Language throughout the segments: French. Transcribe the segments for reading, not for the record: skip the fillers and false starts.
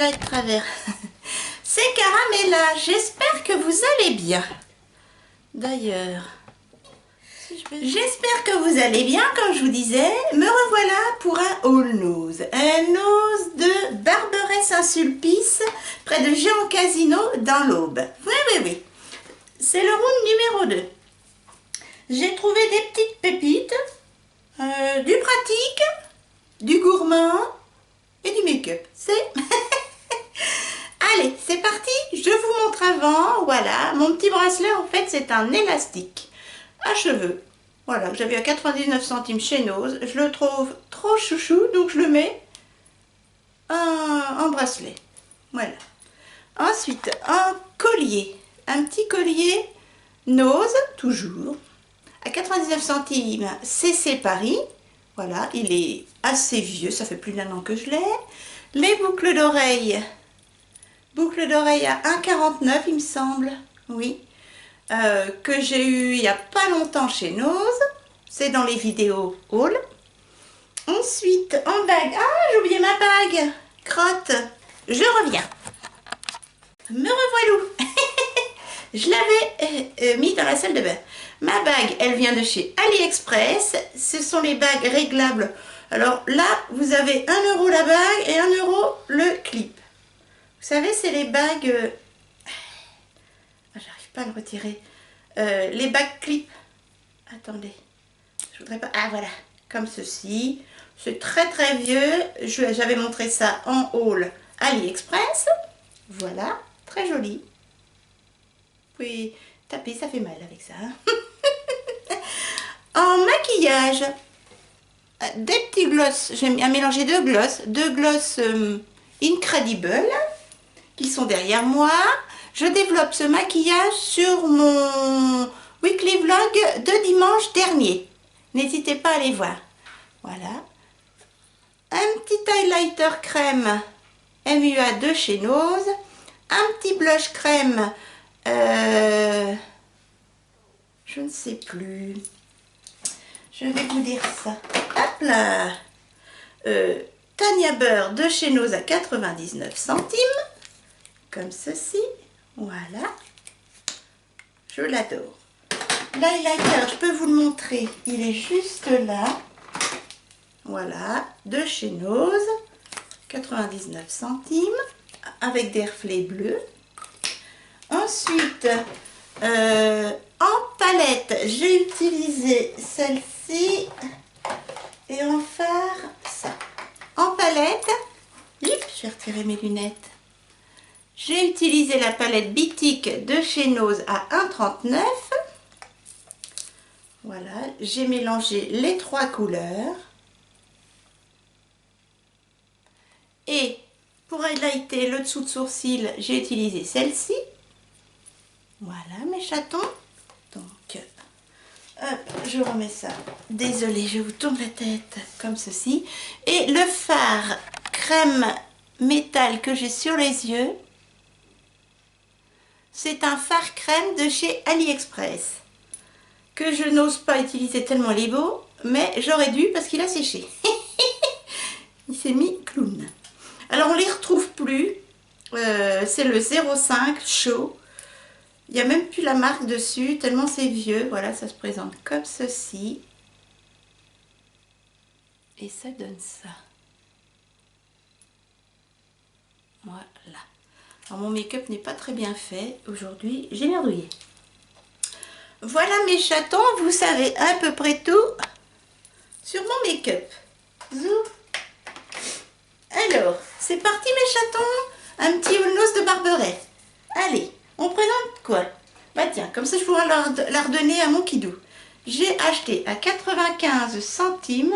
va être travers. C'est Caramella, j'espère que vous allez bien. D'ailleurs, j'espère que vous allez bien, comme je vous disais. Me revoilà pour un haul nose. Un nose de Barberet-Saint-Sulpice, près de Géant Casino, dans l'Aube. Oui. C'est le round numéro 2. J'ai trouvé des petites pépites, du pratique, du gourmand et du make-up. C'est... Allez, c'est parti. Je vous montre avant. Voilà, mon petit bracelet, en fait, c'est un élastique à cheveux. Voilà, que j'avais à 99 centimes chez Nose. Je le trouve trop chouchou, donc je le mets en bracelet. Voilà. Ensuite, un collier. Un petit collier Nose, toujours. À 99 centimes, CC Paris. Voilà, il est assez vieux, ça fait plus d'1 an que je l'ai. Les boucles d'oreilles. Boucles d'oreilles à 1,49 il me semble. Oui. Que j'ai eu il n'y a pas longtemps chez Nose. C'est dans les vidéos haul. Ensuite, en bague. Ah, j'ai oublié ma bague. Crotte. Je reviens. Me revoilà. Je l'avais mis dans la salle de bain. Ma bague, elle vient de chez AliExpress. Ce sont les bagues réglables. Alors là, vous avez 1 € la bague et 1 € le clip. Vous savez, c'est les bagues... J'arrive pas à le retirer. Les bagues clip. Attendez. Je voudrais pas... Ah, voilà. Comme ceci. C'est très très vieux. J'avais montré ça en haul AliExpress. Voilà. Très joli. Puis taper, ça fait mal avec ça. En maquillage, des petits gloss. J'ai mélangé deux gloss Incredible qui sont derrière moi. Je développe ce maquillage sur mon weekly vlog de dimanche dernier. N'hésitez pas à aller voir. Voilà. Un petit highlighter crème MUA de chez Nose. Un petit blush crème, je ne sais plus. Je vais vous dire ça. Hop là. Tania Beurre de chez Nose à 99 centimes. Comme ceci. Voilà. Je l'adore. L'highlighter, je peux vous le montrer. Il est juste là. Voilà. De chez Nose. 99 centimes. Avec des reflets bleus. Ensuite, en palette, j'ai utilisé celle-ci. Et en fard, ça. En palette, je vais retirer mes lunettes. J'ai utilisé la palette Bitic de chez Nose à 1,39. Voilà, j'ai mélangé les 3 couleurs. Et pour highlighter le dessous de sourcil, j'ai utilisé celle-ci. Voilà mes chatons. Donc, hop, je remets ça. Désolée, je vous tourne la tête comme ceci. Et le fard crème métal que j'ai sur les yeux, c'est un fard crème de chez AliExpress. Que je n'ose pas utiliser tellement il est beau, mais j'aurais dû parce qu'il a séché. Il s'est mis clown. Alors, on ne les retrouve plus. C'est le 05 chaud. Il n'y a même plus la marque dessus, tellement c'est vieux. Voilà, ça se présente comme ceci. Et ça donne ça. Voilà. Alors, mon make-up n'est pas très bien fait. Aujourd'hui, j'ai merdouillé. Voilà mes chatons, vous savez à peu près tout sur mon make-up. Zou. Alors, c'est parti mes chatons, un petit haul nose de Barberet. Allez, on présente quoi? Bah tiens, comme ça je pourrais la redonner à mon kidou. J'ai acheté à 95 centimes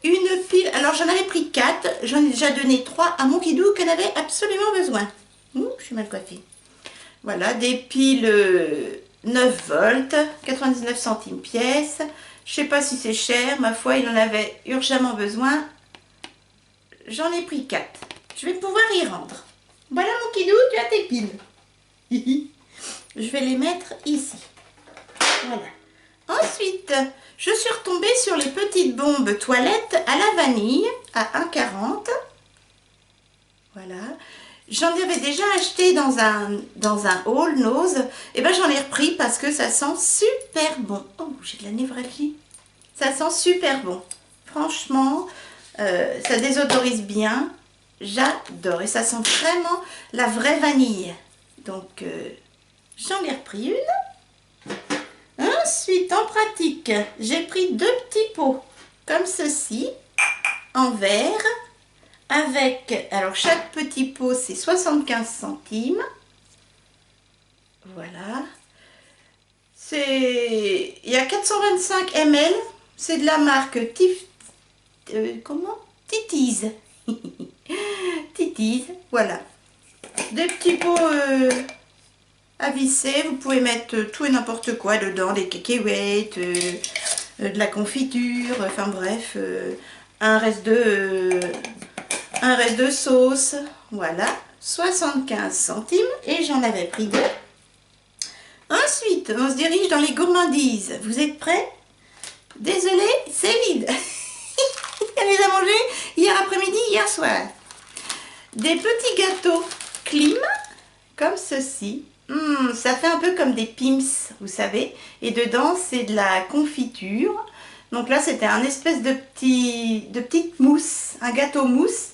une pile, alors j'en avais pris 4, j'en ai déjà donné 3 à mon kidou qui en avait absolument besoin. Je suis mal coiffée. Voilà, des piles 9 volts, 99 centimes pièce. Je sais pas si c'est cher, ma foi il en avait urgemment besoin. J'en ai pris 4. Je vais pouvoir y rendre. Voilà mon kidou, tu as tes piles. Je vais les mettre ici. Voilà. Ensuite, je suis retombée sur les petites bombes toilettes à la vanille à 1,40. Voilà. J'en avais déjà acheté dans un haul Nose. Et ben j'en ai repris parce que ça sent super bon. Oh, j'ai de la névralgie. Ça sent super bon. Franchement, ça désodorise bien. J'adore. Et ça sent vraiment la vraie vanille. Donc, j'en ai repris une. Ensuite, en pratique, j'ai pris 2 petits pots comme ceci, en verre. Avec, alors chaque petit pot c'est 75 centimes. Voilà. Il y a 425 ml. C'est de la marque comment Titi's. Titi's, voilà. Des petits pots à visser. Vous pouvez mettre tout et n'importe quoi dedans. Des cacahuètes, de la confiture, enfin bref, un reste de sauce, voilà, 75 centimes et j'en avais pris 2. Ensuite, on se dirige dans les gourmandises. Vous êtes prêts? Désolé, c'est vide. Elle les a mangés hier après-midi, hier soir. Des petits gâteaux Klim, comme ceci. Ça fait un peu comme des Pim's, vous savez. Et dedans, c'est de la confiture. Donc là, c'était un espèce de petite mousse, un gâteau mousse.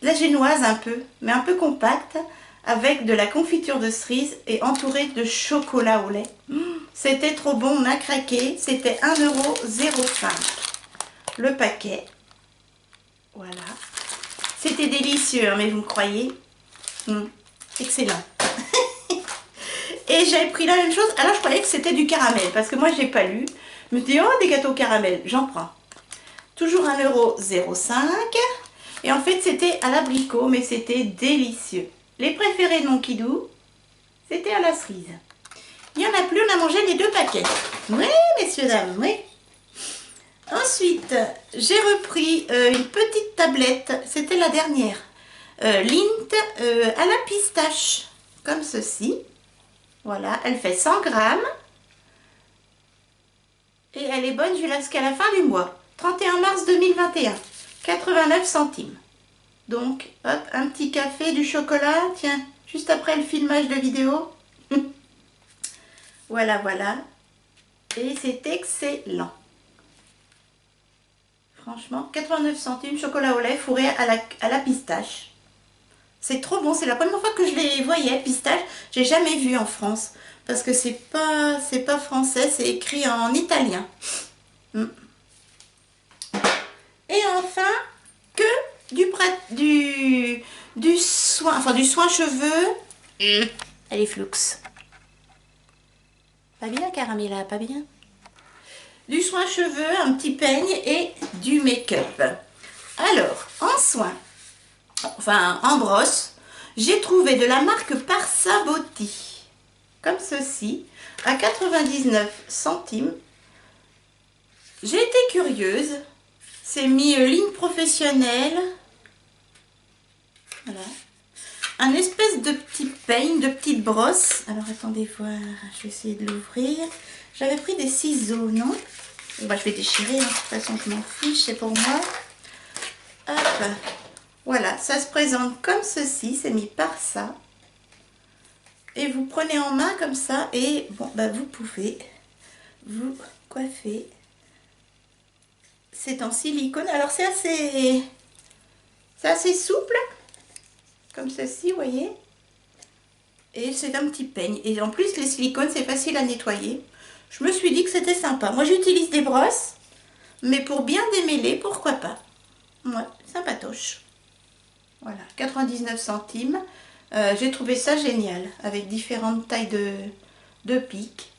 De la génoise un peu, mais un peu compacte, avec de la confiture de cerise et entouré de chocolat au lait. C'était trop bon, on a craqué. C'était 1,05 € le paquet. Voilà. C'était délicieux, hein, mais vous me croyez? Excellent. Et j'avais pris la même chose. Alors je croyais que c'était du caramel, parce que moi j'ai pas lu. Je me suis dit, oh, des gâteaux caramel, j'en prends. Toujours 1,05 €. Et en fait, c'était à l'abricot, mais c'était délicieux. Les préférés de mon Kidou, c'était à la cerise. Il n'y en a plus, on a mangé les 2 paquets. Oui, messieurs, dames, oui. Ensuite, j'ai repris une petite tablette, c'était la dernière. Lindt à la pistache, comme ceci. Voilà, elle fait 100 grammes. Et elle est bonne jusqu'à la fin du mois. 31 mars 2021. 89 centimes. Donc, hop, un petit café, du chocolat, tiens, juste après le filmage de vidéo. Voilà, voilà. Et c'est excellent. Franchement, 89 centimes, chocolat au lait fourré à la pistache. C'est trop bon, c'est la première fois que je les voyais, pistache. J'ai jamais vu en France, parce que c'est pas français, c'est écrit en italien. Et enfin, du soin cheveux. Elle est flux. Pas bien, Caramella, pas bien. Du soin cheveux, un petit peigne et du make-up. Alors, en soin, enfin en brosse, j'ai trouvé de la marque Parsa Beauty, comme ceci, à 99 centimes. J'ai été curieuse. C'est mis ligne professionnelle. Voilà. Un espèce de petit peigne, de petite brosse. Alors attendez voir, je vais essayer de l'ouvrir. J'avais pris des ciseaux, non? Bah, je vais déchirer, hein. De toute façon je m'en fiche, c'est pour moi. Hop. Voilà, ça se présente comme ceci, c'est mis par ça. Et vous prenez en main comme ça et bon, bah, vous pouvez vous coiffer. C'est en silicone. Alors c'est assez souple, comme ceci, vous voyez. Et c'est un petit peigne. Et en plus, les silicones, c'est facile à nettoyer. Je me suis dit que c'était sympa. Moi, j'utilise des brosses, mais pour bien démêler, pourquoi pas. Ouais, sympatoche. Voilà, 99 centimes. J'ai trouvé ça génial, avec différentes tailles de pics.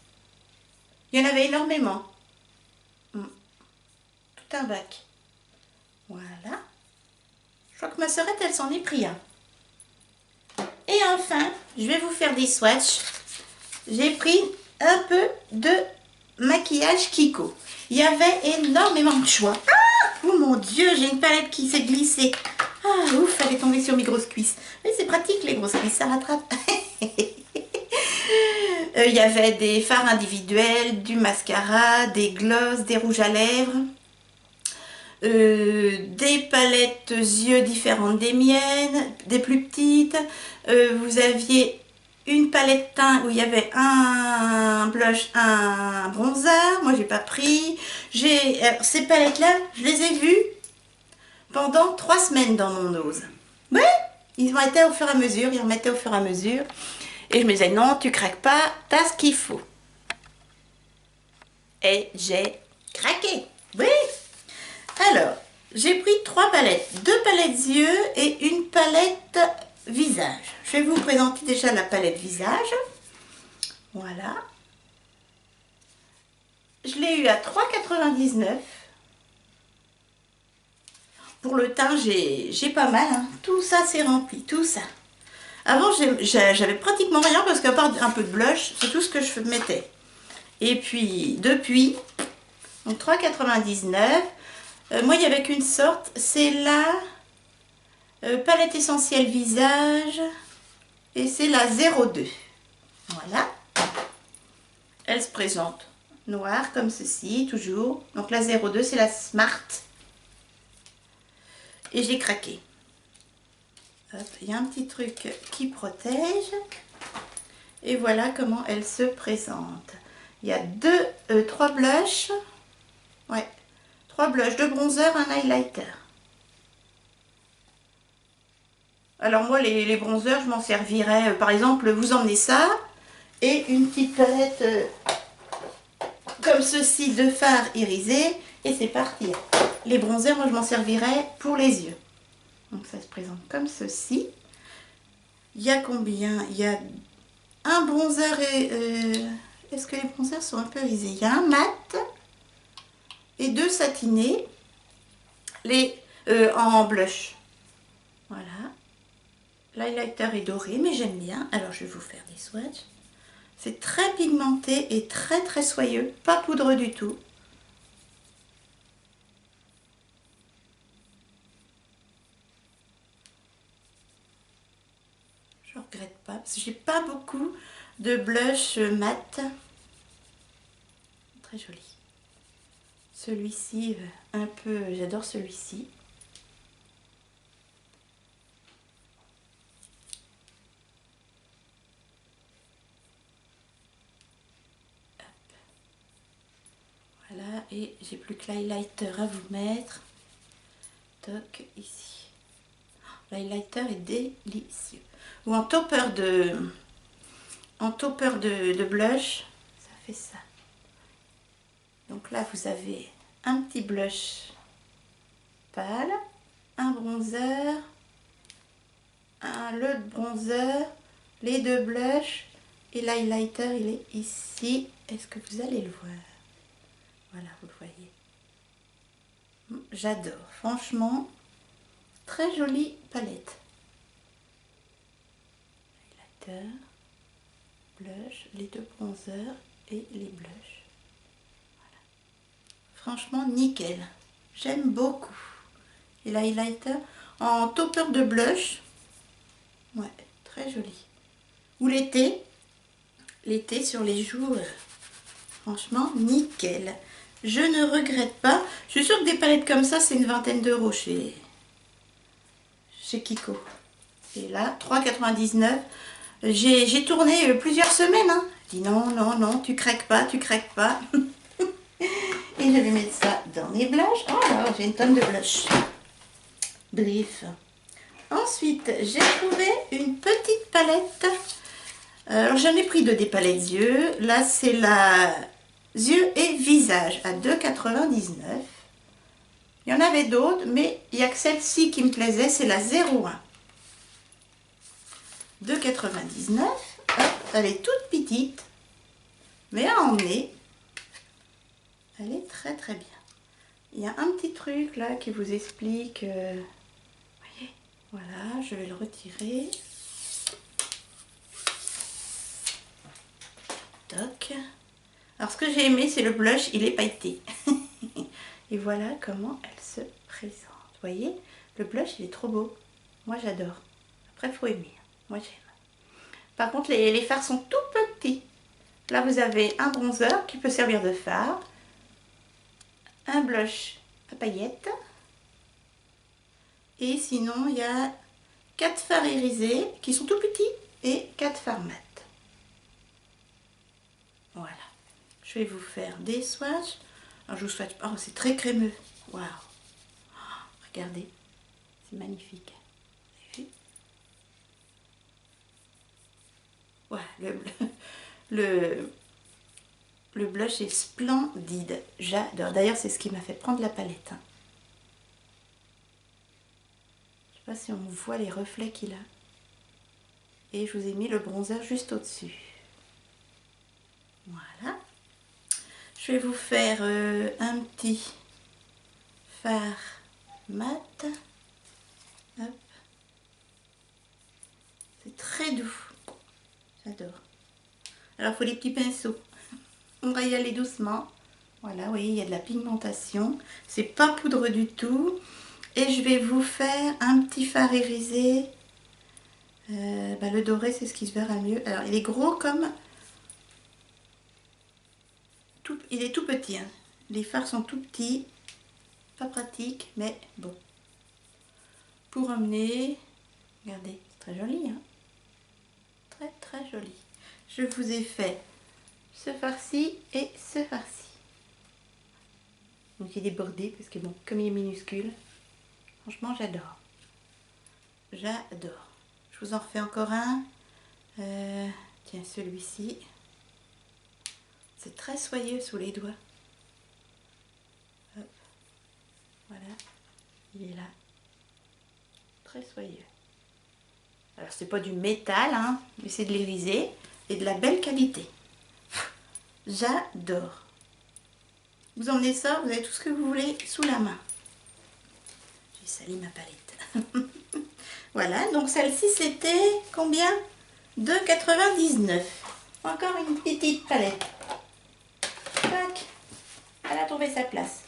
Il y en avait énormément. Tout un bac. Voilà. Je crois que ma sœurette, elle s'en est pris un. Et enfin, je vais vous faire des swatchs. J'ai pris un peu de maquillage Kiko. Il y avait énormément de choix. Ah, oh mon Dieu, j'ai une palette qui s'est glissée. Ah, ouf, elle est tombée sur mes grosses cuisses. Mais c'est pratique, les grosses cuisses, ça rattrape. Il y avait des fards individuels, du mascara, des glosses, des rouges à lèvres. des palettes yeux différentes des miennes, des plus petites. Vous aviez une palette teint où il y avait un blush, un bronzer. Moi, j'ai pas pris. Ces palettes-là, je les ai vues pendant 3 semaines dans mon nose. Ouais, ils remettaient au fur et à mesure, ils remettaient au fur et à mesure. Et je me disais, non, tu craques pas, t'as ce qu'il faut. Et j'ai craqué. Oui. Alors, j'ai pris 3 palettes. 2 palettes yeux et une palette visage. Je vais vous présenter déjà la palette visage. Voilà. Je l'ai eu à 3,99 €. Pour le teint, j'ai pas mal. Hein. Tout ça, c'est rempli. Tout ça. Avant, j'avais pratiquement rien parce qu'à part un peu de blush, c'est tout ce que je mettais. Et puis, depuis, donc 3,99 €. Moi, il n'y avait qu'une sorte. C'est la palette essentielle visage. Et c'est la 02. Voilà. Elle se présente noire comme ceci, toujours. Donc la 02, c'est la Smart. Et j'ai craqué. Hop, il y a un petit truc qui protège. Et voilà comment elle se présente. Il y a 3 blushs. Ouais, 3 blushs, 2 bronzers, un highlighter. Alors moi, les bronzers, je m'en servirais. Par exemple, vous emmenez ça et une petite palette comme ceci de fard irisé et c'est parti. Les bronzers, moi, je m'en servirais pour les yeux. Donc ça se présente comme ceci. Il y a combien? Il y a un bronzer et... est-ce que les bronzers sont un peu irisés? Il y a un mat et 2 satinés en blush. Voilà. L'highlighter est doré, mais j'aime bien. Alors, je vais vous faire des swatchs. C'est très pigmenté et très très soyeux. Pas poudreux du tout. Je regrette pas parce que j'ai pas beaucoup de blush mat. Très joli. Celui-ci, un peu, j'adore celui-ci. Voilà, et j'ai plus que l'highlighter à vous mettre. Toc, ici. L'highlighter est délicieux. Ou en topper de blush, ça fait ça. Donc là, vous avez un petit blush pâle, un bronzer, le bronzer, les 2 blushs et l'highlighter, il est ici. Est-ce que vous allez le voir? Voilà, vous le voyez. J'adore, franchement, très jolie palette. Highlighter, blush, les 2 bronzers et les blushs. Voilà. Franchement, nickel. J'aime beaucoup. Et l'highlighter en topper de blush. Ouais, très joli. Ou l'été sur les joues. Franchement, nickel. Je ne regrette pas. Je suis sûre que des palettes comme ça, c'est une vingtaine d'euros chez Kiko. Et là, 3,99 €. J'ai tourné plusieurs semaines. Hein. Je dis non, non, non, tu craques pas, tu craques pas. Et je vais mettre ça dans mes blushs. Oh là, j'ai une tonne de blush. Bref. Ensuite, j'ai trouvé une petite palette. Alors, j'en ai pris 2 des palettes yeux. Là, c'est la yeux et visage à 2,99 €. Il y en avait d'autres, mais il n'y a que celle-ci qui me plaisait. C'est la 01. 2,99 €. Elle est toute petite, mais à emmener. Elle est très très bien. Il y a un petit truc là qui vous explique. Voyez, voilà, je vais le retirer. Toc. Alors ce que j'ai aimé, c'est le blush, il est pailleté. Et voilà comment elle se présente. Vous voyez, le blush, il est trop beau. Moi, j'adore. Après, il faut aimer. Moi, j'aime. Par contre, les fards sont tout petits. Là, vous avez un bronzer qui peut servir de fard. Un blush à paillettes. Et sinon, il y a 4 fards irisés qui sont tout petits et 4 fards mat. Voilà. Je vais vous faire des swatchs. Alors, je vous swatch. Oh, c'est très crémeux. Waouh. Regardez. C'est magnifique. Vous avez vu? Ouais, le blush est splendide. J'adore. D'ailleurs, c'est ce qui m'a fait prendre la palette. Hein. Je sais pas si on voit les reflets qu'il a. Et je vous ai mis le bronzer juste au-dessus. Voilà. Je vais vous faire un petit fard mat. Hop. C'est très doux. J'adore. Alors, il faut les petits pinceaux. On va y aller doucement. Voilà, vous voyez, il y a de la pigmentation. C'est pas poudre du tout. Et je vais vous faire un petit fard irisé. Le doré, c'est ce qui se verra mieux. Alors, il est gros comme... Il est tout petit. Hein. Les fards sont tout petits. Pas pratique, mais bon. Pour emmener... Regardez, c'est très joli. Hein. Très, très joli. Je vous ai fait ce fard-ci et ce fard-ci. Donc il est bordé parce que bon, comme il est minuscule, franchement j'adore. J'adore. Je vous en refais encore un. Tiens, celui-ci. C'est très soyeux sous les doigts. Hop. Voilà. Il est là. Très soyeux. Alors c'est pas du métal, hein, mais c'est de l'irisé et de la belle qualité. J'adore. Vous emmenez ça, vous avez tout ce que vous voulez sous la main. J'ai sali ma palette. Voilà, donc celle-ci c'était combien? 2,99 €. Encore une petite palette. Tac. Elle a trouvé sa place.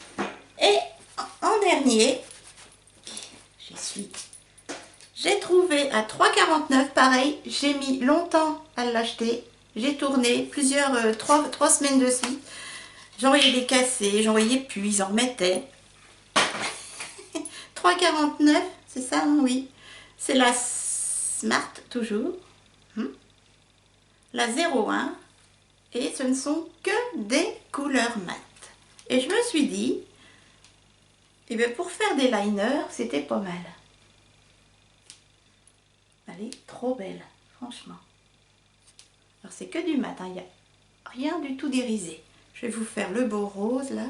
Et en dernier, j'ai trouvé à 3,49 €, pareil, j'ai mis longtemps à l'acheter. J'ai tourné trois semaines de suite. J'envoyais des cassés, j'envoyais plus, ils en remettaient. 3,49 €, c'est ça, hein, oui. C'est la Smart, toujours. La 01. Et ce ne sont que des couleurs mat. Et je me suis dit, eh bien pour faire des liners, c'était pas mal. Elle est trop belle, franchement. Alors c'est que du mat, il n'y a rien du tout d'irisé. Je vais vous faire le beau rose là.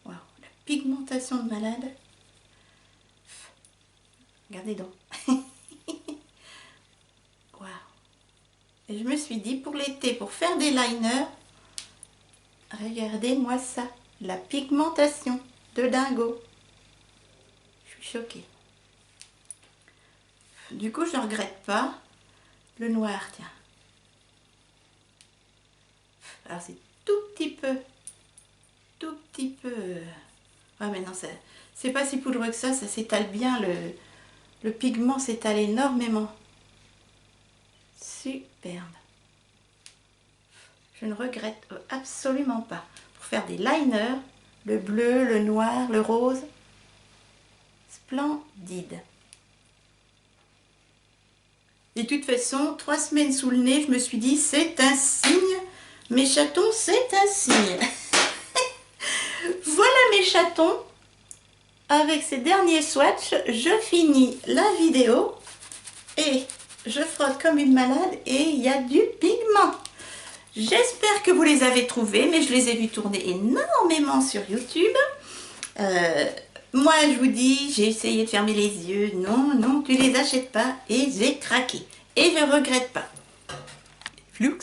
Waouh, la pigmentation de malade. Regardez donc. Waouh. Et je me suis dit pour l'été, pour faire des liners, regardez-moi ça. La pigmentation de dingo. Je suis choquée. Du coup, je ne regrette pas. Le noir, tiens. Alors c'est tout petit peu. Ouais, mais non, c'est pas si poudreux que ça s'étale bien. Le pigment s'étale énormément. Superbe. Je ne regrette absolument pas. Pour faire des liners, le bleu, le noir, le rose. Splendide. Et de toute façon, 3 semaines sous le nez, je me suis dit, c'est un signe. Mes chatons, c'est un signe. Voilà mes chatons. Avec ces derniers swatchs, je finis la vidéo. Et je frotte comme une malade et il y a du pigment. J'espère que vous les avez trouvés, mais je les ai vus tourner énormément sur YouTube. Moi, je vous dis, j'ai essayé de fermer les yeux. Non, non, tu les achètes pas. Et j'ai craqué. Et je regrette pas. Flux.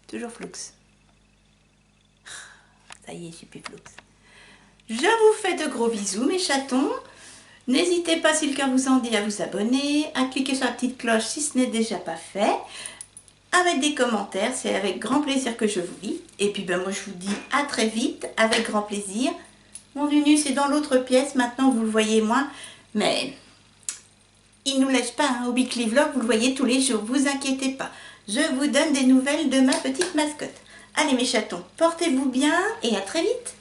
Toujours flux. Ça y est, je suis plus flux. Je vous fais de gros bisous, mes chatons. N'hésitez pas, si le cœur vous en dit, à vous abonner, à cliquer sur la petite cloche si ce n'est déjà pas fait. À mettre des commentaires, c'est avec grand plaisir que je vous lis. Et puis, ben, moi, je vous dis à très vite, avec grand plaisir. Mon Nunus est dans l'autre pièce, maintenant vous le voyez moins, mais il ne nous lâche pas, hein. Au Weekly Vlog, vous le voyez tous les jours, vous inquiétez pas. Je vous donne des nouvelles de ma petite mascotte. Allez mes chatons, portez-vous bien et à très vite.